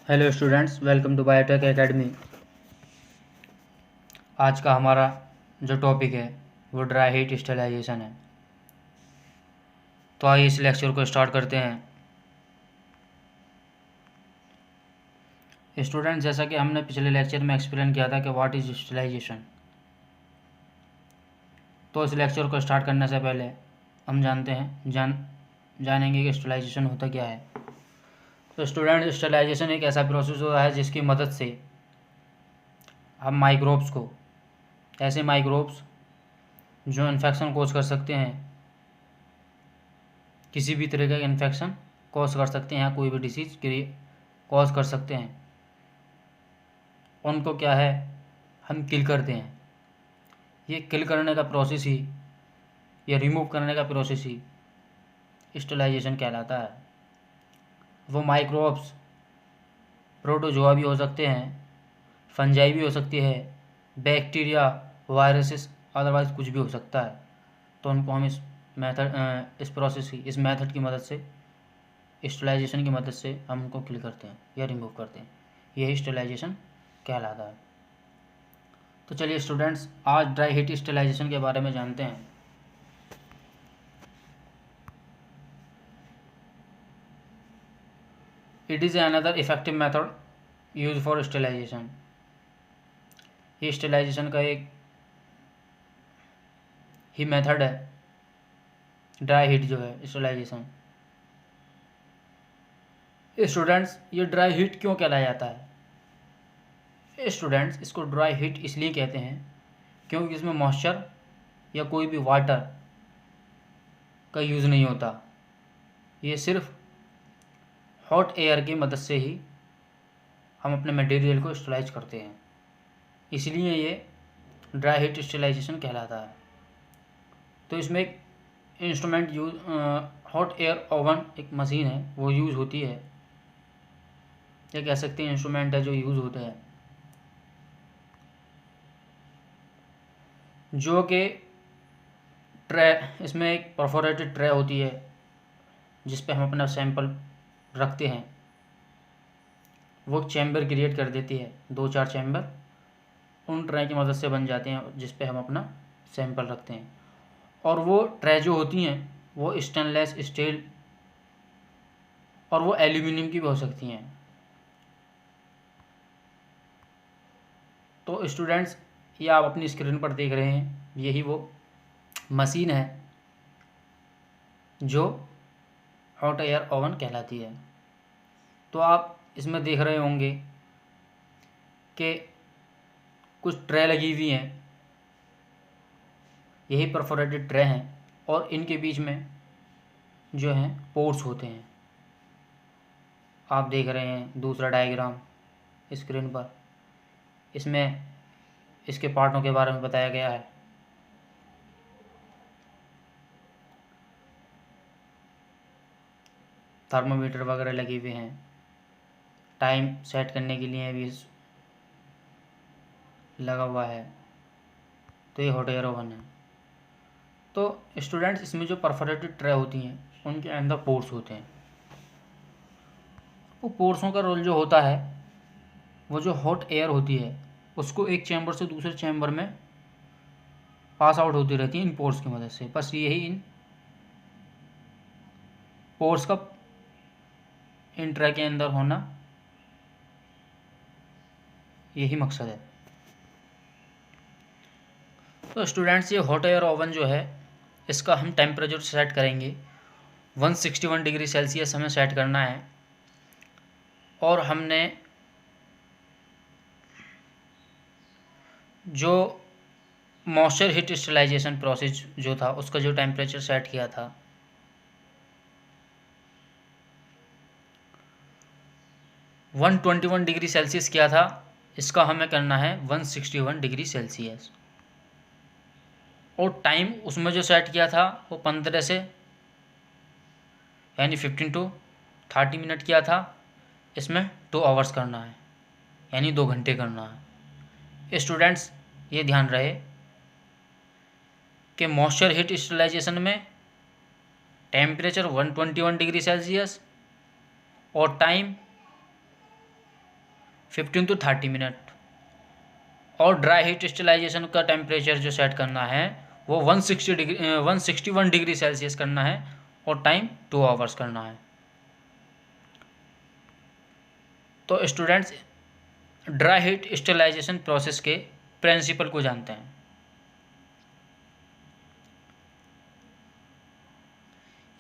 Hello students, welcome to Biotech Academy. आज का हमारा जो टॉपिक है वो ड्राई हीट स्टेरिलाइजेशन है। तो आइए इस लेक्चर को स्टार्ट करते हैं। स्टूडेंट्स, जैसा कि हमने पिछले लेक्चर में एक्सप्लेन किया था कि व्हाट इज़ स्टेरिलाइजेशन, तो इस लेक्चर को स्टार्ट करने से पहले हम जानेंगे कि स्टेरिलाइजेशन होता क्या है। तो स्टूडेंट, स्टेरिलाइजेशन एक ऐसा प्रोसेस होता है जिसकी मदद से हम माइक्रोब्स को, ऐसे माइक्रोब्स जो इन्फेक्शन कोज कर सकते हैं, किसी भी तरह का इन्फेक्शन कॉज कर सकते हैं, कोई भी डिसीज़ कॉज कर सकते हैं, उनको क्या है हम किल करते हैं। ये किल करने का प्रोसेस ही या रिमूव करने का प्रोसेस ही स्टेरिलाइजेशन कहलाता है। वो माइक्रोब्स प्रोटोजोआ भी हो सकते हैं, फंजाई भी हो सकती है, बैक्टीरिया, वायरसेस, अदरवाइज कुछ भी हो सकता है। तो उनको हम इस प्रोसेस की, इस मेथड की मदद से, स्टेरिलाइजेशन की मदद से हम उनको किल करते हैं या रिमूव करते हैं। यही स्टेरिलाइजेशन कहलाता है। तो चलिए स्टूडेंट्स, आज ड्राई हीट स्टेरिलाइजेशन के बारे में जानते हैं। It is another effective method use for sterilisation. ये स्टेरिलाइजेशन का एक ही मेथड है, ड्राई हीट जो है स्टेरिलाइजेशन। स्टूडेंट्स, ये ड्राई हीट क्यों कहलाया जाता है? स्टूडेंट्स, इसको ड्राई हीट इसलिए कहते हैं क्योंकि इसमें मॉइस्चर या कोई भी वाटर का यूज़ नहीं होता। ये सिर्फ हॉट एयर की मदद से ही हम अपने मटेरियल को स्टेरिलाइज करते हैं, इसलिए ये ड्राई हीट स्टेरिलाइजेशन कहलाता है। तो इसमें एक instrument use, hot air oven, एक मशीन है वो यूज़ होती है, या कह सकते हैं इंस्ट्रूमेंट है जो यूज़ होता है, जो कि ट्रे, इसमें एक परफोरेटेड ट्रे होती है जिस पे हम अपना सैंपल रखते हैं। वो चैम्बर क्रिएट कर देती है, 2-4 चैम्बर उन ट्रे की मदद से बन जाते हैं जिस पे हम अपना सैंपल रखते हैं। और वो ट्रे जो होती हैं वो स्टेनलेस स्टील और वो एल्यूमिनियम की भी हो सकती हैं। तो स्टूडेंट्स, ये आप अपनी स्क्रीन पर देख रहे हैं, यही वो मशीन है जो हॉट एयर ओवन कहलाती है। तो आप इसमें देख रहे होंगे कि कुछ ट्रे लगी हुई हैं, यही परफोरेटेड ट्रे हैं, और इनके बीच में जो हैं पोर्ट्स होते हैं। आप देख रहे हैं दूसरा डायग्राम स्क्रीन पर, इसमें इसके पार्टों के बारे में बताया गया है। थर्मोमीटर वगैरह लगे हुए हैं, टाइम सेट करने के लिए भी लगा हुआ है। तो ये हॉट एयर ओवन है। तो स्टूडेंट्स, इसमें जो परफोरेटेड ट्रे होती हैं उनके अंदर पोर्ट्स होते हैं। वो पोर्ट्सों का रोल जो होता है, वो जो हॉट एयर होती है उसको एक चैम्बर से दूसरे चैम्बर में पास आउट होती रहती है इन पोर्ट्स की मदद से। बस यही इन पोर्ट्स का इन ट्रे के अंदर होना, यही मकसद है। तो स्टूडेंट्स, ये हॉट एयर ओवन जो है इसका हम टेम्परेचर सेट करेंगे 161 डिग्री सेल्सियस हमें सेट करना है। और हमने जो मॉइस्चर हीट स्टेरिलाइजेशन प्रोसेस जो था उसका जो टेम्परेचर सेट किया था 121 डिग्री सेल्सियस किया था, इसका हमें करना है 161 डिग्री सेल्सियस। और टाइम उसमें जो सेट किया था वो 15 से यानी 15 to 30 मिनट किया था। इसमें 2 आवर्स करना है, यानी 2 घंटे करना है। स्टूडेंट्स, ये ध्यान रहे कि मॉइस्चर हीट स्टेरिलाइजेशन में टेम्परेचर 121 डिग्री सेल्सियस और टाइम 15 to 30 मिनट। और ड्राई हीट स्टेलाइजेशन का टेम्परेचर जो सेट करना है वो 161 डिग्री सेल्सियस करना है और टाइम 2 आवर्स करना है। तो students dry heat sterilisation process के प्रिंसिपल को जानते हैं।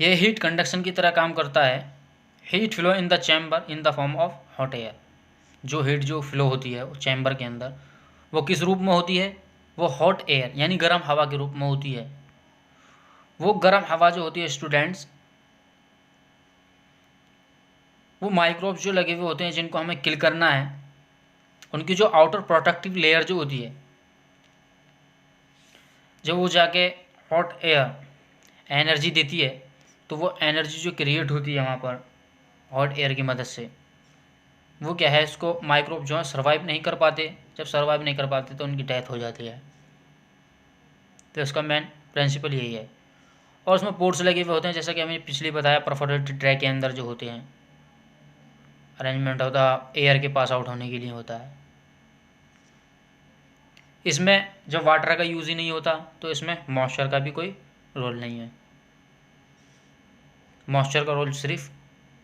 यह हीट कंडक्शन की तरह काम करता है। Heat flow in the chamber in the form of hot air. जो हीट जो फ्लो होती है चैम्बर के अंदर वो किस रूप में होती है? वो हॉट एयर यानी गर्म हवा के रूप में होती है। वो गर्म हवा जो होती है स्टूडेंट्स, वो माइक्रोब्स जो लगे हुए होते हैं जिनको हमें किल करना है, उनकी जो आउटर प्रोटेक्टिव लेयर जो होती है, जब वो जाके हॉट एयर एनर्जी देती है तो वो एनर्जी जो क्रिएट होती है वहाँ पर हॉट एयर की मदद से, वो क्या है, इसको माइक्रोब जो है सर्वाइव नहीं कर पाते। जब सर्वाइव नहीं कर पाते तो उनकी डेथ हो जाती है। तो इसका मेन प्रिंसिपल यही है। और उसमें पोर्ट्स लगे हुए होते हैं, जैसा कि हमें पिछले बताया परफोरेटेड ट्रैक के अंदर जो होते हैं अरेंजमेंट होता है एयर के पास आउट होने के लिए होता है। इसमें जब वाटर का यूज़ ही नहीं होता तो इसमें मॉइस्चर का भी कोई रोल नहीं है। मॉइस्चर का रोल सिर्फ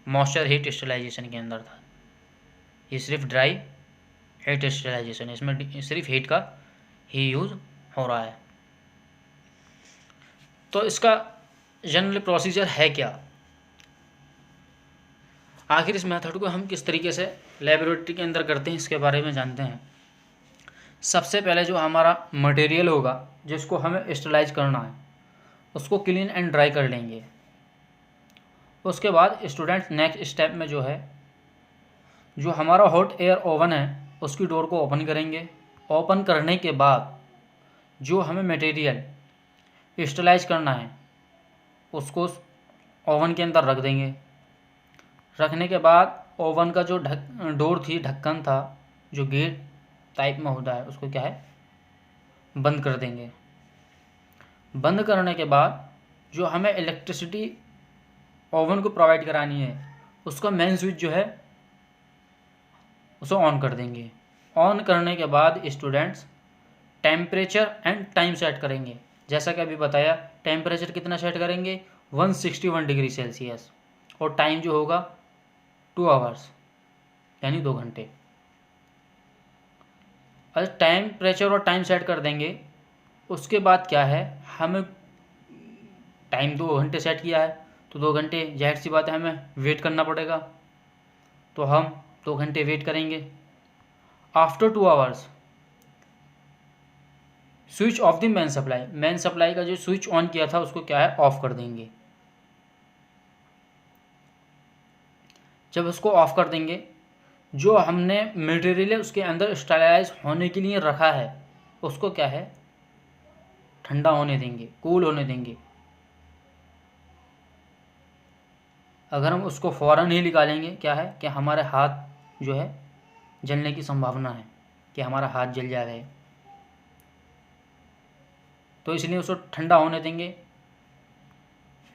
मॉइस्चर हीट स्टेलाइजेशन के अंदर था। ये सिर्फ ड्राई हीट स्टेलाइजेशन, इसमें सिर्फ हीट का ही यूज़ हो रहा है। तो इसका जनरल प्रोसीजर है क्या? आखिर इस मेथड को हम किस तरीके से लेबोरेटरी के अंदर करते हैं इसके बारे में जानते हैं। सबसे पहले जो हमारा मटेरियल होगा जिसको हमें स्टेलाइज करना है उसको क्लीन एंड ड्राई कर लेंगे। उसके बाद स्टूडेंट्स नेक्स्ट स्टेप में जो है, जो हमारा हॉट एयर ओवन है उसकी डोर को ओपन करेंगे। ओपन करने के बाद जो हमें मटेरियल स्टेलाइज करना है उसको ओवन के अंदर रख देंगे। रखने के बाद ओवन का जो डोर थी, ढक्कन था, जो गेट टाइप में होता है, उसको क्या है, बंद कर देंगे। बंद करने के बाद जो हमें इलेक्ट्रिसिटी ओवन को प्रोवाइड करानी है उसका मेन स्विच जो है उसे ऑन कर देंगे। ऑन करने के बाद students temperature and time set करेंगे। जैसा कि अभी बताया, टेम्परेचर कितना सेट करेंगे, 161 डिग्री सेल्सियस, और टाइम जो होगा 2 आवर्स यानी 2 घंटे। अगर टेम्परेचर और टाइम सेट कर देंगे उसके बाद क्या है, हमें टाइम 2 घंटे सेट किया है तो 2 घंटे जाहिर सी बात है हमें वेट करना पड़ेगा। तो हम 2 घंटे वेट करेंगे। After 2 hours switch off the main supply का जो स्विच ऑन किया था उसको क्या है, ऑफ कर देंगे। जब उसको ऑफ कर देंगे, जो हमने मटेरियल है उसके अंदर स्टेरिलाइज होने के लिए रखा है उसको क्या है, ठंडा होने देंगे, कूल होने देंगे। अगर हम उसको फ़ौरन ही निकालेंगे क्या है कि हमारे हाथ जो है जलने की संभावना है कि हमारा हाथ जल जाएगा। तो इसलिए उसको ठंडा होने देंगे,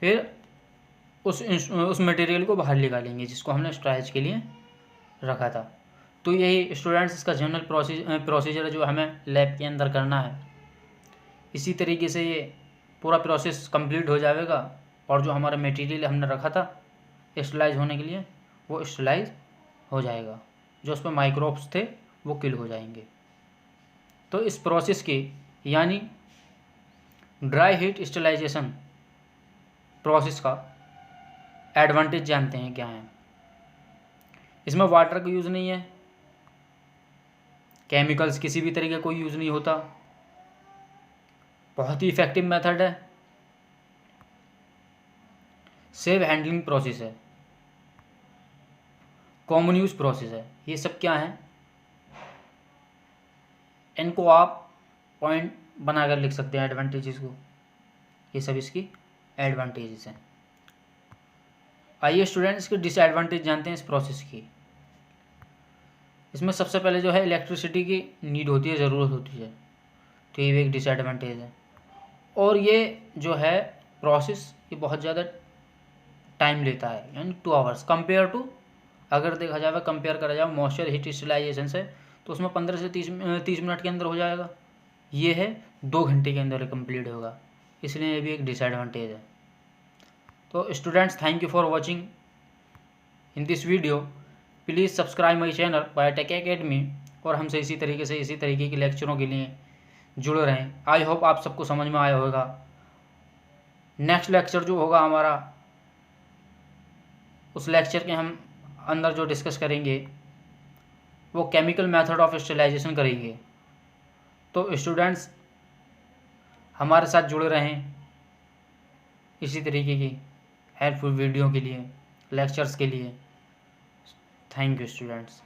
फिर उस मटेरियल को बाहर निकालेंगे जिसको हमने स्टोरेज के लिए रखा था। तो यही स्टूडेंट्स इसका जनरल प्रोसीजर जो हमें लैब के अंदर करना है। इसी तरीके से ये पूरा प्रोसेस कंप्लीट हो जाएगा और जो हमारा मटेरियल हमने रखा था स्टेलाइज होने के लिए वो स्टेलाइज हो जाएगा। जो उस पर माइक्रोब्स थे वो किल हो जाएंगे। तो इस प्रोसेस की यानी ड्राई हीट स्टेलाइजेशन प्रोसेस का एडवांटेज जानते हैं क्या है। इसमें वाटर का यूज़ नहीं है, केमिकल्स किसी भी तरीके का कोई यूज़ नहीं होता, बहुत ही इफेक्टिव मेथड है, सेफ हैंडलिंग प्रोसेस है, कॉमन यूज प्रोसेस है। ये सब क्या है, इनको आप पॉइंट बनाकर लिख सकते हैं एडवांटेजेस को। ये सब इसकी एडवांटेजेस हैं। आइए स्टूडेंट्स के डिसएडवांटेज जानते हैं इस प्रोसेस की। इसमें सबसे पहले जो है इलेक्ट्रिसिटी की नीड होती है, ज़रूरत होती है, तो ये भी एक डिसएडवांटेज है। और ये जो है प्रोसेस ये बहुत ज़्यादा टाइम लेता है, यानी 2 आवर्स कंपेयर टू अगर देखा जाए कंपेयर करा जाए मॉइस्चर हीट स्टरलाइजेशन से, तो उसमें 15 से 30 मिनट के अंदर हो जाएगा। ये है 2 घंटे के अंदर कंप्लीट होगा, इसलिए ये भी एक डिसएडवांटेज है। तो students, thank you for watching in this video. Please subscribe my channel biotech academy, और हमसे इसी तरीके के लेक्चरों के लिए जुड़े रहें। आई होप आप सबको समझ में आया होगा। नेक्स्ट लेक्चर जो होगा हमारा, उस लेक्चर के हम अंदर जो डिस्कस करेंगे वो केमिकल मेथड ऑफ स्टरलाइजेशन करेंगे। तो स्टूडेंट्स हमारे साथ जुड़े रहें इसी तरीके की हेल्पफुल वीडियो के लिए, लेक्चर्स के लिए। Thank you students.